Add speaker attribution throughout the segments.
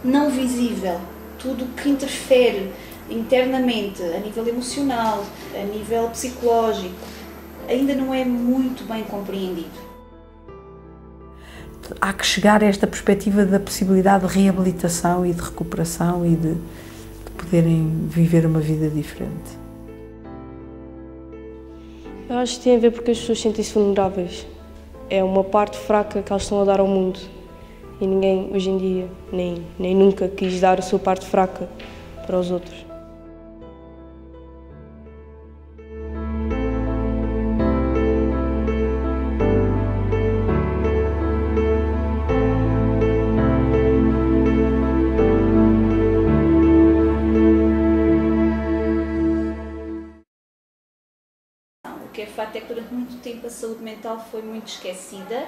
Speaker 1: não visível, tudo o que interfere internamente, a nível emocional, a nível psicológico, ainda não é muito bem compreendido.
Speaker 2: Há que chegar a esta perspectiva da possibilidade de reabilitação e de recuperação e de poderem viver uma vida diferente.
Speaker 3: Eu acho que tem a ver porque as pessoas sentem-se vulneráveis. É uma parte fraca que elas estão a dar ao mundo. E ninguém, hoje em dia, nem nunca quis dar a sua parte fraca para os outros.
Speaker 1: O que é fato é que durante muito tempo a saúde mental foi muito esquecida,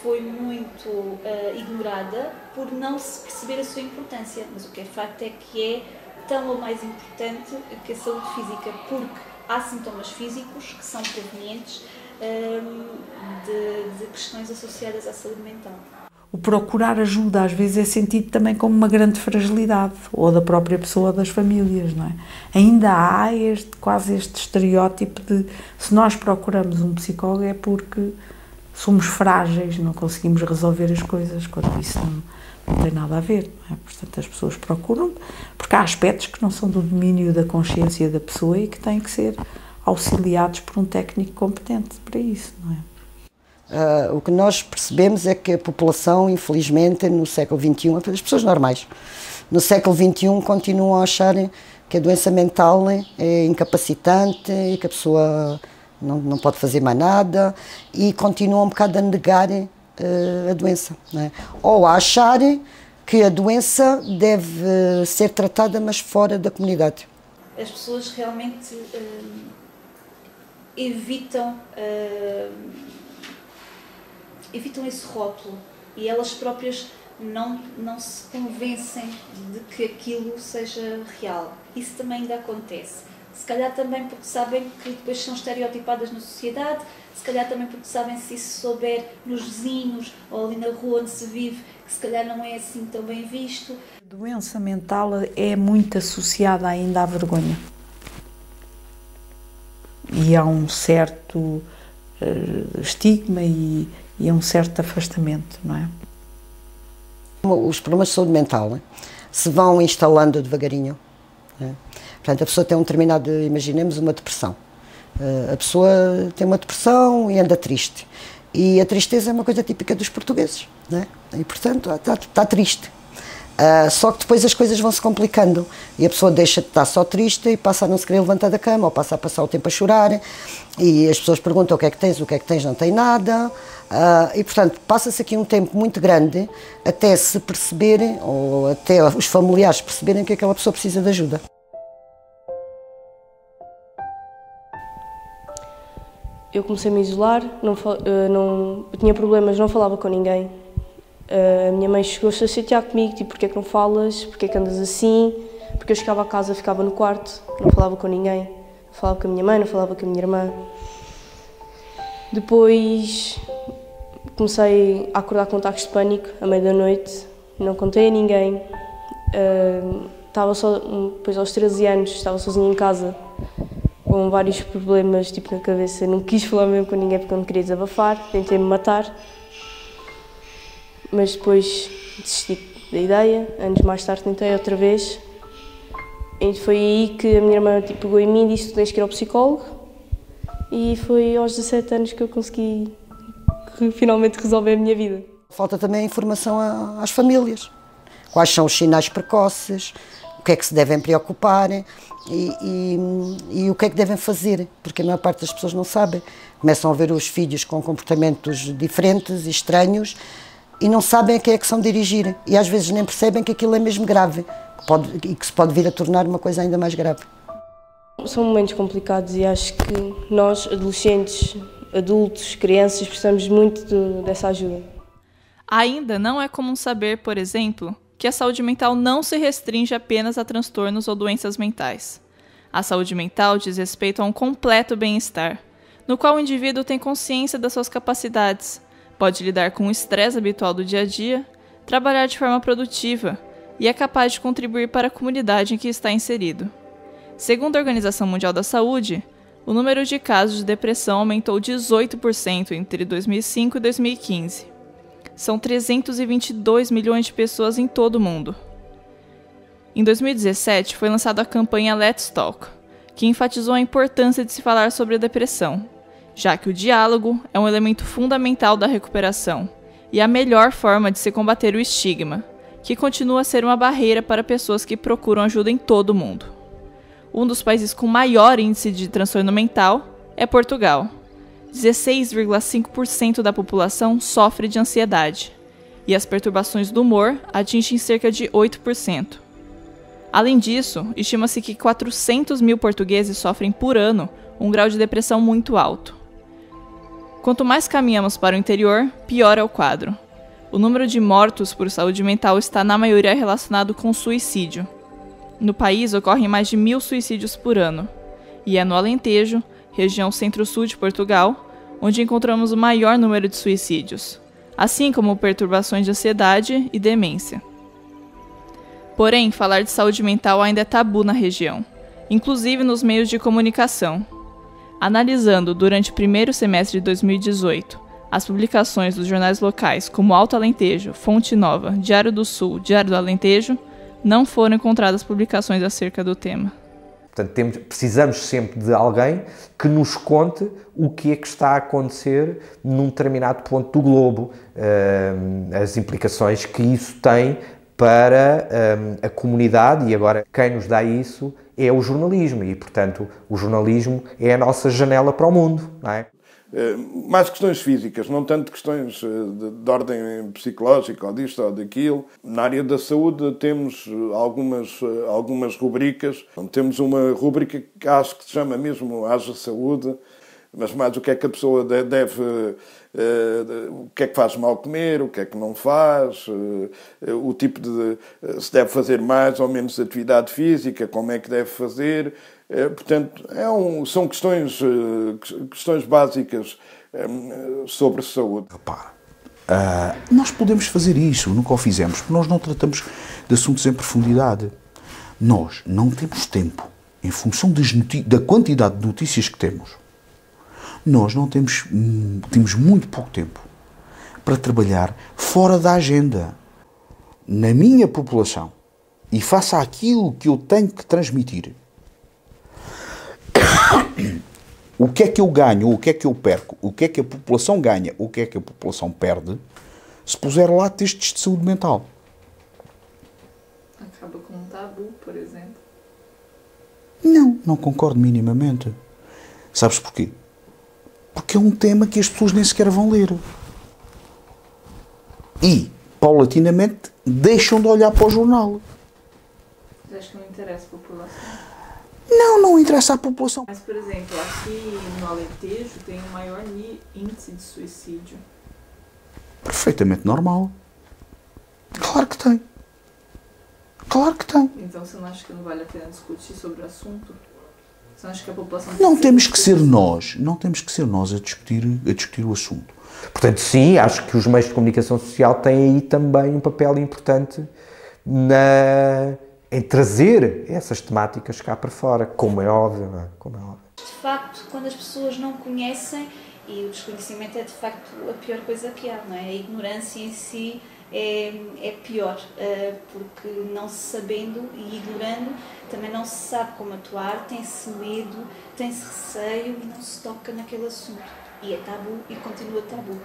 Speaker 1: foi muito ignorada por não se perceber a sua importância. Mas o que é facto é que é tão ou mais importante que a saúde física, porque há sintomas físicos que são provenientes de questões associadas à saúde mental.
Speaker 2: O procurar ajuda às vezes é sentido também como uma grande fragilidade, ou da própria pessoa ou das famílias, não é? Ainda há quase este estereótipo de se nós procuramos um psicólogo é porque somos frágeis, não conseguimos resolver as coisas, quando isso não tem nada a ver, não é? Portanto, as pessoas procuram, porque há aspectos que não são do domínio da consciência da pessoa e que têm que ser auxiliados por um técnico competente para isso, não é?
Speaker 4: O que nós percebemos é que a população, infelizmente, no século XXI, as pessoas normais, no século XXI continuam a achar que a doença mental é incapacitante e que a pessoa não pode fazer mais nada e continuam um bocado a negar a doença, não é? Ou a achar que a doença deve ser tratada, mas fora da comunidade.
Speaker 1: As pessoas realmente evitam esse rótulo e elas próprias não se convencem de que aquilo seja real. Isso também ainda acontece. Se calhar também porque sabem que depois são estereotipadas na sociedade, se calhar também porque sabem se isso souber nos vizinhos ou ali na rua onde se vive, que se calhar não é assim tão bem visto.
Speaker 2: A doença mental é muito associada ainda à vergonha. E há um certo estigma e um certo afastamento, não é?
Speaker 4: Os problemas de saúde mental se vão instalando devagarinho, não é? Portanto, a pessoa tem um determinado, imaginemos uma depressão. A pessoa tem uma depressão e anda triste. E a tristeza é uma coisa típica dos portugueses, não é? E, portanto, está triste. Só que depois as coisas vão se complicando e a pessoa deixa de estar só triste e passa a não se querer levantar da cama ou passa a passar o tempo a chorar e as pessoas perguntam o que é que tens, não tem nada e portanto passa-se aqui um tempo muito grande até se perceberem ou até os familiares perceberem que aquela pessoa precisa de ajuda.
Speaker 3: Eu comecei a me isolar, eu tinha problemas, não falava com ninguém. A minha mãe chegou-se a chatear comigo, tipo, porque é que não falas, porque é que andas assim, porque eu chegava a casa, ficava no quarto, não falava com ninguém, não falava com a minha mãe, não falava com a minha irmã. Depois comecei a acordar com ataques de pânico, à meia da noite, não contei a ninguém, depois aos 13 anos, estava sozinha em casa, com vários problemas, tipo, na cabeça, não quis falar mesmo com ninguém porque eu não queria desabafar, tentei-me matar. Mas depois desisti da ideia, anos mais tarde tentei outra vez. E foi aí que a minha irmã pegou em mim e disse: tu tens que ir ao psicólogo. E foi aos 17 anos que eu consegui finalmente resolver a minha vida.
Speaker 4: Falta também informação às famílias. Quais são os sinais precoces, o que é que se devem preocupar e o que é que devem fazer, porque a maior parte das pessoas não sabe. Começam a ver os filhos com comportamentos diferentes e estranhos, e não sabem a quem é que são dirigir. E às vezes nem percebem que aquilo é mesmo grave e que se pode vir a tornar uma coisa ainda mais grave.
Speaker 3: São momentos complicados e acho que nós, adolescentes, adultos, crianças, precisamos muito dessa ajuda.
Speaker 5: Ainda não é comum saber, por exemplo, que a saúde mental não se restringe apenas a transtornos ou doenças mentais. A saúde mental diz respeito a um completo bem-estar, no qual o indivíduo tem consciência das suas capacidades, pode lidar com o estresse habitual do dia a dia, trabalhar de forma produtiva, e é capaz de contribuir para a comunidade em que está inserido. Segundo a Organização Mundial da Saúde, o número de casos de depressão aumentou 18% entre 2005 e 2015. São 322 milhões de pessoas em todo o mundo. Em 2017, foi lançada a campanha Let's Talk, que enfatizou a importância de se falar sobre a depressão, já que o diálogo é um elemento fundamental da recuperação e a melhor forma de se combater o estigma, que continua a ser uma barreira para pessoas que procuram ajuda em todo o mundo. Um dos países com maior índice de transtorno mental é Portugal. 16,5% da população sofre de ansiedade, e as perturbações do humor atingem cerca de 8%. Além disso, estima-se que 400 mil portugueses sofrem por ano um grau de depressão muito alto. Quanto mais caminhamos para o interior, pior é o quadro. O número de mortos por saúde mental está na maioria relacionado com suicídio. No país ocorrem mais de 1.000 suicídios por ano, e é no Alentejo, região centro-sul de Portugal, onde encontramos o maior número de suicídios, assim como perturbações de ansiedade e demência. Porém, falar de saúde mental ainda é tabu na região, inclusive nos meios de comunicação. Analisando durante o primeiro semestre de 2018 as publicações dos jornais locais como Alto Alentejo, Fonte Nova, Diário do Sul, Diário do Alentejo, não foram encontradas publicações acerca do tema.
Speaker 6: Portanto, precisamos sempre de alguém que nos conte o que é que está a acontecer num determinado ponto do globo, as implicações que isso tem para a comunidade, e agora quem nos dá isso é o jornalismo, e portanto o jornalismo é a nossa janela para o mundo, não é?
Speaker 7: Mais questões físicas, não tanto questões de ordem psicológica ou disto ou daquilo. Na área da saúde temos algumas rubricas. Temos uma rubrica que acho que se chama mesmo Haja Saúde, mas mais o que é que a pessoa deve... o que é que faz mal comer, o que é que não faz, o tipo de... se deve fazer mais ou menos atividade física, como é que deve fazer... Portanto, são questões básicas sobre saúde.
Speaker 8: Repara, nós podemos fazer isso, nunca o fizemos, porque nós não tratamos de assuntos em profundidade. Nós não temos tempo, em função da quantidade de notícias que temos, nós não temos muito pouco tempo para trabalhar fora da agenda. Na minha população, e face àquilo que eu tenho que transmitir, o que é que eu ganho, o que é que eu perco, o que é que a população ganha, o que é que a população perde, se puser lá textos de saúde mental.
Speaker 5: Acaba com um tabu, por exemplo.
Speaker 8: Não concordo minimamente. Sabes porquê? Porque é um tema que as pessoas nem sequer vão ler. E, paulatinamente, deixam de olhar para o jornal.
Speaker 5: Mas acho que não interessa a população.
Speaker 8: Não interessa à população.
Speaker 5: Mas, por exemplo, aqui no Alentejo tem o maior índice de suicídio.
Speaker 8: Perfeitamente normal. Claro que tem. Claro que tem.
Speaker 5: Então você não acha que não vale a pena discutir sobre o assunto? Você não acha que a população...
Speaker 8: Não temos que ser nós a discutir o assunto.
Speaker 6: Portanto, sim, acho que os meios de comunicação social têm aí também um papel importante em trazer essas temáticas cá para fora, como é óbvio, não é? Como é óbvio.
Speaker 1: De facto, quando as pessoas não conhecem, e o desconhecimento é de facto a pior coisa que há, não é? A ignorância em si é pior, porque não se sabendo e ignorando, também não se sabe como atuar, tem-se medo, tem-se receio e não se toca naquele assunto. E é tabu e continua tabu.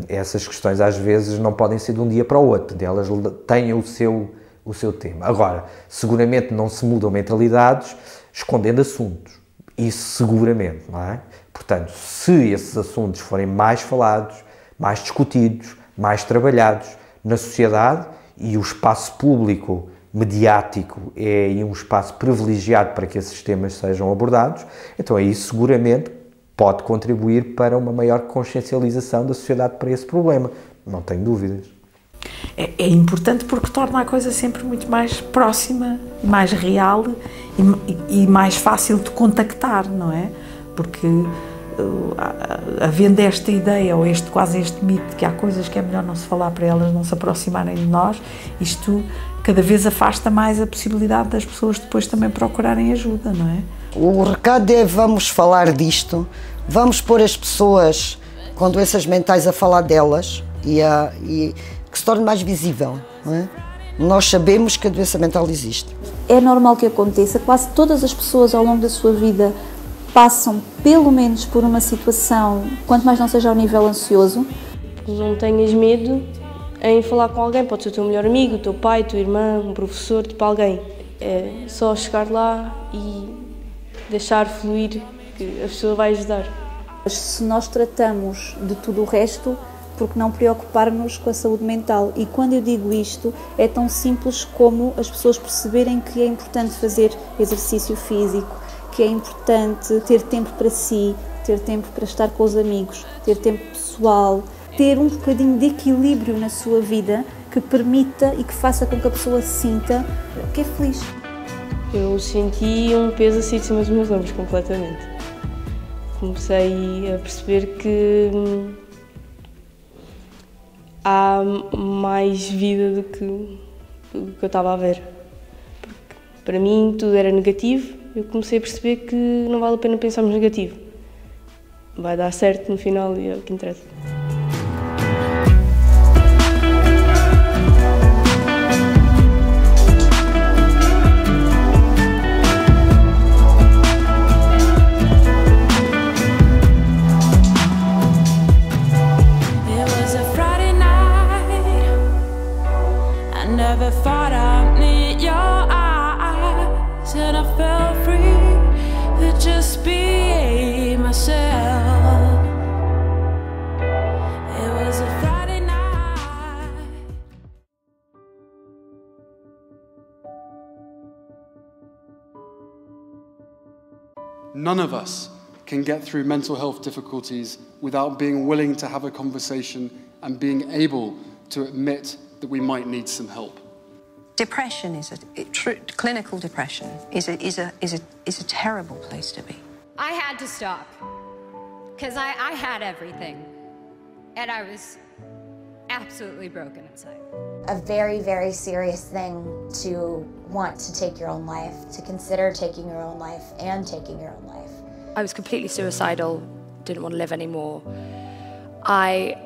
Speaker 6: Essas questões às vezes não podem ser de um dia para o outro, elas têm o seu tema. Agora, seguramente não se mudam mentalidades escondendo assuntos. Isso seguramente, não é? Portanto, se esses assuntos forem mais falados, mais discutidos, mais trabalhados na sociedade, e o espaço público mediático é um espaço privilegiado para que esses temas sejam abordados, então aí seguramente pode contribuir para uma maior consciencialização da sociedade para esse problema. Não tenho dúvidas.
Speaker 2: É importante porque torna a coisa sempre muito mais próxima, mais real e mais fácil de contactar, não é? Porque havendo esta ideia ou quase este mito de que há coisas que é melhor não se falar para elas não se aproximarem de nós, isto cada vez afasta mais a possibilidade das pessoas depois também procurarem ajuda, não é?
Speaker 4: O recado é: vamos falar disto, vamos pôr as pessoas com doenças mentais a falar delas e que se torne mais visível, não é? Nós sabemos que a doença mental existe.
Speaker 1: É normal que aconteça, quase todas as pessoas ao longo da sua vida passam pelo menos por uma situação, quanto mais não seja ao nível ansioso.
Speaker 3: Não tenhas medo em falar com alguém, pode ser o teu melhor amigo, o teu pai, a tua irmã, um professor, tipo alguém. É só chegar lá e deixar fluir, que a pessoa vai ajudar.
Speaker 1: Se nós tratamos de tudo o resto, por que não preocupar-nos com a saúde mental? E quando eu digo isto, é tão simples como as pessoas perceberem que é importante fazer exercício físico, que é importante ter tempo para si, ter tempo para estar com os amigos, ter tempo pessoal, ter um bocadinho de equilíbrio na sua vida que permita e que faça com que a pessoa sinta que é feliz.
Speaker 3: Eu senti um peso a sair de cima dos meus ombros completamente. Comecei a perceber que há mais vida do que eu estava a ver. Porque para mim tudo era negativo, eu comecei a perceber que não vale a pena pensarmos negativo. Vai dar certo no final e é o que interessa.
Speaker 9: None of us can get through mental health difficulties without being willing to have a conversation and being able to admit that we might need some help.
Speaker 10: Depression clinical depression is a terrible place to be.
Speaker 11: I had to stop because I had everything and I was absolutely broken inside.
Speaker 12: A very, very serious thing to want to take your own life, to consider taking your own life and taking your own life.
Speaker 13: I was completely suicidal, didn't want to live anymore. I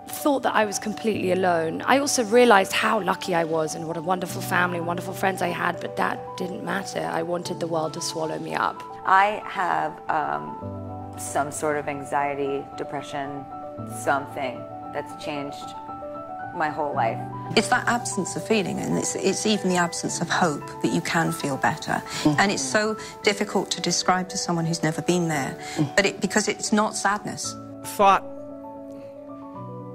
Speaker 13: thought that I was completely alone. I also realized how lucky I was and what a wonderful family, wonderful friends I had, but that didn't matter. I wanted the world to swallow me up.
Speaker 14: I have some sort of anxiety, depression, something that's changed my whole life.
Speaker 10: It's that absence of feeling, and it's even the absence of hope that you can feel better. And it's so difficult to describe to someone who's never been there, but because it's not sadness.
Speaker 15: Thought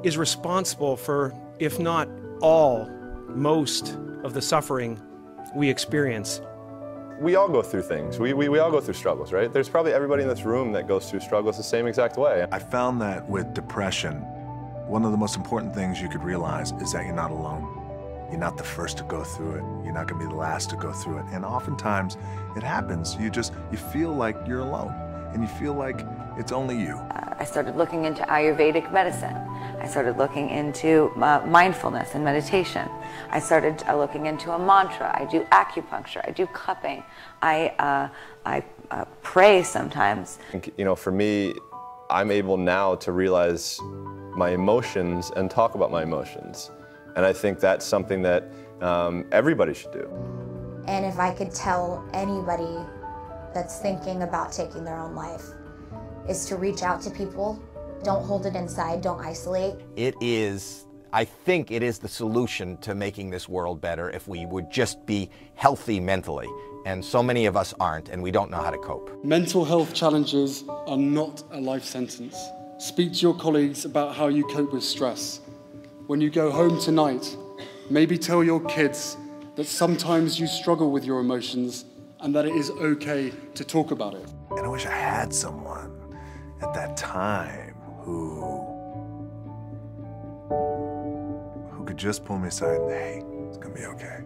Speaker 15: is responsible for, if not all, most of the suffering we experience.
Speaker 16: We all go through things. We all go through struggles, right? There's probably everybody in this room that goes through struggles the same exact way.
Speaker 17: I found that with depression, one of the most important things you could realize is that you're not alone. You're not the first to go through it. You're not gonna be the last to go through it. And oftentimes it happens. You feel like you're alone and you feel like it's only you.
Speaker 14: I started looking into Ayurvedic medicine. I started looking into mindfulness and meditation. I started looking into a mantra. I do acupuncture. I do cupping. I pray sometimes.
Speaker 16: You know, for me, I'm able now to realize my emotions and talk about my emotions. And I think that's something that everybody should do.
Speaker 12: And if I could tell anybody that's thinking about taking their own life, is to reach out to people. Don't hold it inside, don't isolate.
Speaker 18: I think it is the solution to making this world better if we would just be healthy mentally. And so many of us aren't, and we don't know how to cope.
Speaker 9: Mental health challenges are not a life sentence. Speak to your colleagues about how you cope with stress. When you go home tonight, maybe tell your kids that sometimes you struggle with your emotions and that it is okay to talk about it.
Speaker 17: And I wish I had someone at that time who could just pull me aside and, hey, it's gonna be okay.